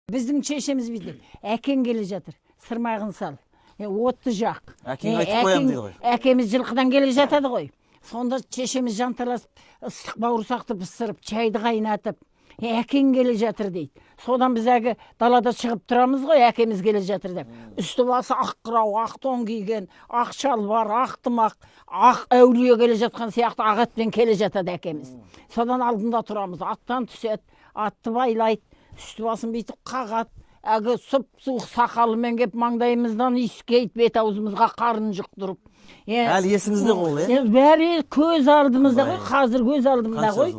Біздің шешеміз бүйтеді. Әкең келе жатыр, сырмағын сал. Отты жақ. Әкең айтып қоямын дейді ғой. Әкеміз жылқыдан келе жатады ғой. Сонда шешеміз жанталасып, ыстық бауырсақты пісіріп, чайды қайнатып, әкең келе жатыр дейді. Содан біз әгі далада шығып тұрамыз ғой, әкеміз келе жатыр деп. Үсті басы ақ қырау, ақ тон киген, ақ шалбар, ақ тымақ, ақ әулие келе жатқан сияқты ақ атпен келе жатады әкеміз. Содан алдында тұрамыз, аттан түседі, атты байлайды, үсті басын бүйтіп қағады. Әгі сұп-суық сақалымен кеп маңдайымыздан иіскейді, бет аузымызға қарын жұқтырып. Әлі есіңізде ғой, Бәрі көз алдымызда ғой, қазір көз алдымда ғой.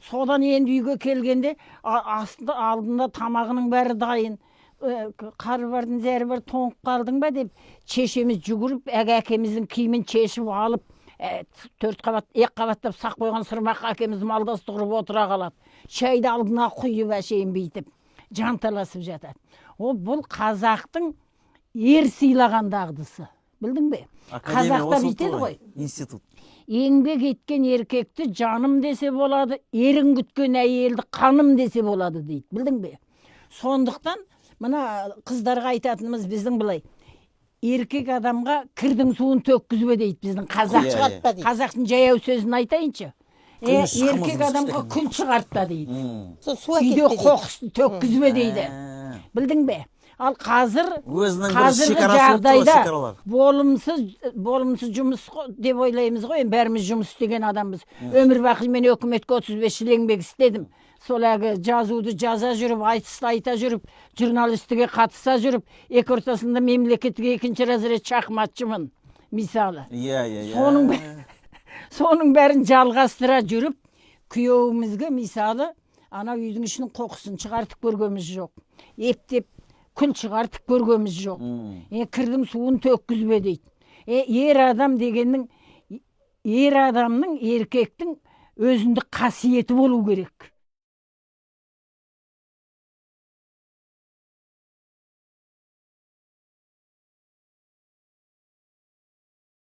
Содан енді үйге келгенде алдында тамағының бәрі дайын. Қары бардың зәрі бар, тоңып қалдың ба деп шешеміз жүгіріп, әкеміздің киімін шешіп алып, төрт қабат, екі қабаттап сақ қойған сырмақ әкеміз малдасты құрып отыра қалады. Шайды алдына құйып әшейін бүйтіп жанталасып жатады. Бұл қазақтың ер сыйлаған дағдысы. Білдің бе? Қазақта бүйтеді ғой. Институт. Еңбек еткен еркекті жаным десе болады, ерін күткен әйелді қаным десе болады дейді. Білдің бе? Сондықтан мына қыздарға айтатынымыз біздің былай. Еркек адамға кірдің суын төккізбе дейді біздің қазақ. Қазақтың жаяу сөзін айтайыншы. Еркек адамға күн шығартпа дейді. Үйде қоқысты төккізбе дейді. Білдің бе? Ал қазіргі жағдайда болымсыз жұмыс деп ойлаймыз ғой, бәріміз жұмыс істеген адамбыз. Өмір бақи мен өкіметке 35 жыл еңбек істедім. Сол әгі жазуды жаза жүріп, айтысты айта жүріп, журналистіге қатыса жүріп, екі ортасында мемлекетке екінші разрет шахматшымын, мысалы. Соның бәрін жалғастыра жүріп, күйеуімізге мысалы, ана үйдің ішінің қоқысын шығартып көргеніміз жоқ. Ептеп күл шығартып көргеніміз жоқ. Кірдің суын төккізбе дейді. Ер адам дегеннің, ер адамның, еркектің өзіндік қасиеті болу керек.